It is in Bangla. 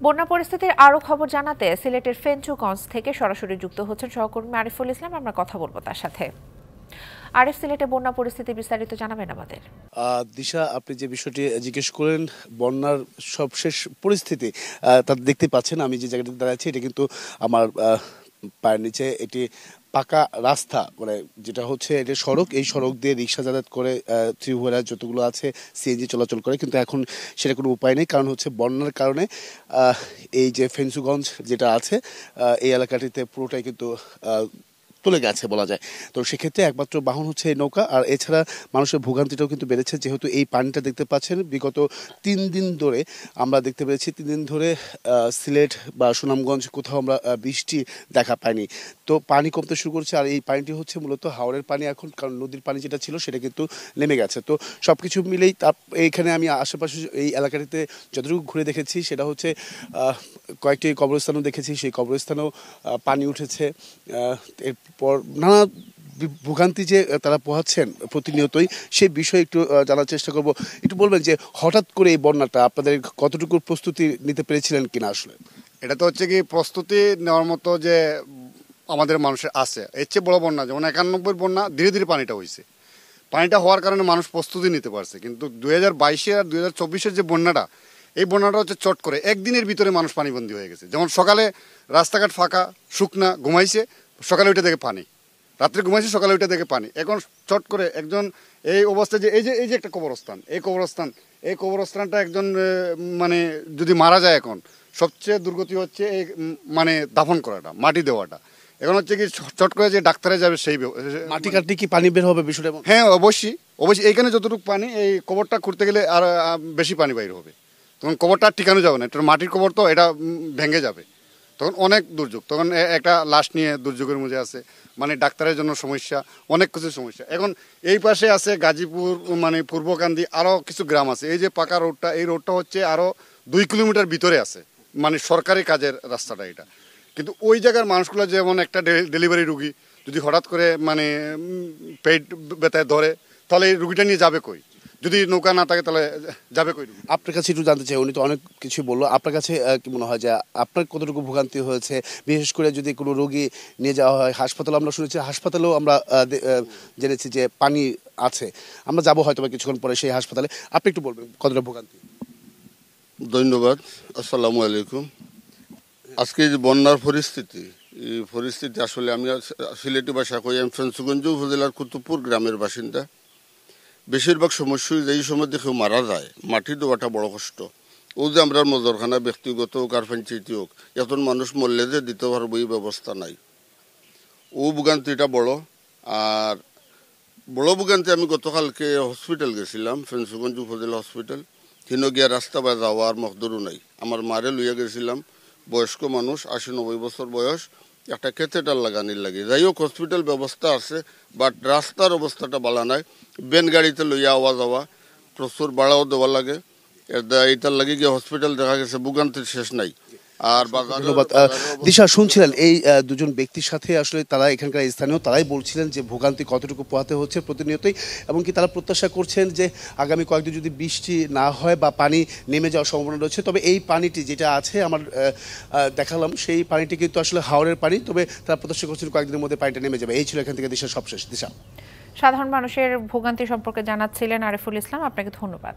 বন্যা পরিস্থিতির আরো খবর জানাতে সিলেটের ফেঞ্চুগঞ্জ থেকে সরাসরি যুক্ত হচ্ছেন সহকর্মী আরিফুল ইসলাম। আমরা কথা বলবো তার সাথে। আরিফ, সিলেটে বন্যা পরিস্থিতি বিস্তারিত জানাবেন আমাদের। দিশা, আপনি যে বিষয়টি জিজ্ঞেস করেন, বন্যার সবশেষ পরিস্থিতি তা দেখতে পাচ্ছেন। আমি যে জায়গাটিতে দাঁড়াচ্ছি এটা কিন্তু আমার পায়ের নিচে এটি পাকা রাস্তা, মানে যেটা হচ্ছে এটা সড়ক। এই সড়ক দিয়ে রিক্সা যাতায়াত করে, থ্রি হুইলার যতগুলো আছে, সিএনজি চলাচল করে, কিন্তু এখন সেটা কোনো উপায় নেই। কারণ হচ্ছে বন্যার কারণে এই যে ফেঞ্চুগঞ্জ যেটা আছে, এই এলাকাটিতে পুরোটাই কিন্তু তুলে গেছে বলা যায়। তো সেক্ষেত্রে একমাত্র বাহন হচ্ছে এই নৌকা। আর এছাড়া মানুষের ভোগান্তিটাও কিন্তু বেড়েছে, যেহেতু এই পানিটা দেখতে পাচ্ছেন বিগত 3 দিন ধরে আমরা দেখতে পেয়েছি। 3 দিন ধরে সিলেট বা সুনামগঞ্জ কোথাও আমরা বৃষ্টি দেখা পাইনি। তো পানি কমতে শুরু করছে, আর এই পানিটি হচ্ছে মূলত হাওরের পানি এখন, কারণ নদীর পানি যেটা ছিল সেটা কিন্তু নেমে গেছে। তো সব কিছু মিলেই এইখানে আমি আশেপাশে এই এলাকাটিতে যতটুকু ঘুরে দেখেছি সেটা হচ্ছে কয়েকটি কবরস্থানও দেখেছি, সেই কবরস্থানেও পানি উঠেছে। এরপর নানা ভোগান্তি যে তারা পোহাচ্ছেন প্রতিনিয়তই, সেই বিষয়ে একটু জানার চেষ্টা করব। একটু বলবেন যে হঠাৎ করে এই বন্যাটা আপনাদের কতটুকু প্রস্তুতি নিতে পেরেছিলেন কিনা? আসলে এটা তো হচ্ছে কি, প্রস্তুতি নেওয়ার মতো যে আমাদের মানুষের আছে। এর চেয়ে বড় বন্যা যেমন 91 বন্যা, ধীরে ধীরে পানিটা হয়েছে। পানিটা হওয়ার কারণে মানুষ প্রস্তুতি নিতে পারছে। কিন্তু 2022 আর 2024 যে বন্যাটা, এই বন্যাটা হচ্ছে চট করে একদিনের ভিতরে মানুষ পানিবন্দী হয়ে গেছে। যেমন সকালে রাস্তাঘাট ফাঁকা, শুকনা, ঘুমাইছে, সকালে উঠে দেখে পানি, রাত্রে ঘুমাইছে, সকালে উঠে দেখে পানি। এখন চট করে একজন এই অবস্থায় যে এই যে একটা কবরস্থান, এই কবরস্থানটা একজন মানে যদি মারা যায়, এখন সবচেয়ে দুর্গতি হচ্ছে এই মানে দাফন করাটা, মাটি দেওয়াটা। এখন হচ্ছে কি, চট করে যে ডাক্তারে যাবে সেই মাটি কাটলে কি পানি বের হবে বিষয়টা? হ্যাঁ, অবশ্যই অবশ্যই। এইখানে যতটুকু পানি, এই কবরটা খুঁড়তে গেলে আর বেশি পানি বাইর হবে। তখন কবরটা আর টিকানো যাবে না, এটা মাটির কবর, তো এটা ভেঙে যাবে। তখন অনেক দুর্যোগ, তখন একটা লাশ নিয়ে দুর্যোগের মধ্যে আছে, মানে ডাক্তারের জন্য সমস্যা, অনেক কিছু সমস্যা। এখন এই পাশে আছে গাজীপুর, মানে পূর্বকান্দি, আরও কিছু গ্রাম আছে। এই যে পাকা রোডটা, এই রোডটা হচ্ছে আরও 2 কিলোমিটার ভিতরে আছে, মানে সরকারি কাজের রাস্তাটা এটা। কিন্তু ওই জায়গার মানুষগুলো, যেমন একটা ডেলিভারি রুগী যদি হঠাৎ করে মানে পেট ব্যথায় ধরে, তাহলে এই রুগীটা নিয়ে যাবে কই? যদি নৌকা না থাকে তাহলে যাবে কই? আপনার কাছে একটু জানতে চাই, উনি তো অনেক কিছু বললো, আপনার কাছে কি মনে হয় যে আপনার কতটুকু ভোগান্তি হয়েছে? বিশেষ করে যদি কোনো রোগী নিয়ে যাওয়া হয় হাসপাতালে, আমরা শুনেছি হাসপাতালেও আমরা জেনেছি যে পানি আছে। আমরা যাবো হয়তো বা কিছুক্ষণ পরে সেই হাসপাতালে। আপনি একটু বলবেন কতটা ভোগান্তি? ধন্যবাদ। আসসালামু আলাইকুম। আজকে যে বন্যার পরিস্থিতি, এই পরিস্থিতি আসলে আমি সিলেটি ভাষা কই, আমি ফেঞ্চুগঞ্জ উপজেলার কুতুবপুর গ্রামের বাসিন্দা। বেশিরভাগ সমস্যাই যেই সময় দেখে মারা যায়, মাটি দেওয়াটা বড় কষ্ট। ও যে আমরা মজরখানা ব্যক্তিগত হোক আর পঞ্চায়েতি হোক, এখন মানুষ মরলে যে দিতে পারবো এই ব্যবস্থা নাই। ও ভোগান্তিটা বড়। আর বড় ভোগান্তি, আমি গতকালকে হসপিটাল গেছিলাম, ফেঞ্চুগঞ্জ উপজেলা হসপিটাল। কিনো গিয়া রাস্তা বা যাওয়ার মকদরও নাই। আমার মারে লইয়া গেছিলাম, বয়স্ক মানুষ, 80-90 বছর বয়স, একটা ক্যাথেটার লাগানির লাগে। যাই হোক, হসপিটাল ব্যবস্থা আছে, বাট রাস্তার অবস্থাটা ভালো নাই। বেন গাড়িতে লইয়া আওয়া যাওয়া, প্রচুর ভাড়াও দেওয়া লাগে। এইটার লাগে গিয়ে হসপিটাল দেখা গেছে ভোগান্তির শেষ নাই। আর ধন্যবাদ। দিশা, শুনছিলেন এই দুজন ব্যক্তির সাথে, আসলে তারা এখানকার স্থানীয়, তারাই বলছিলেন যে ভোগান্তি কতটুকু পোহাতে হচ্ছে প্রতিনিয়তই, এবং কি তারা প্রত্যাশা করছেন যে আগামী কয়েকদিন যদি বৃষ্টি না হয় বা পানি নেমে যাওয়ার সম্ভাবনা রয়েছে, তবে এই পানিটি যেটা আছে আমার দেখালাম, সেই পানিটি কিন্তু আসলে হাওরের পানি, তবে তারা প্রত্যাশা করছেন কয়েকদিনের মধ্যে পানিটা নেমে যাবে। এই ছিল এখান থেকে দিশা সবশেষ। দিশা, সাধারণ মানুষের ভোগান্তি সম্পর্কে জানাচ্ছিলেন আরিফুল ইসলাম, আপনাকে ধন্যবাদ।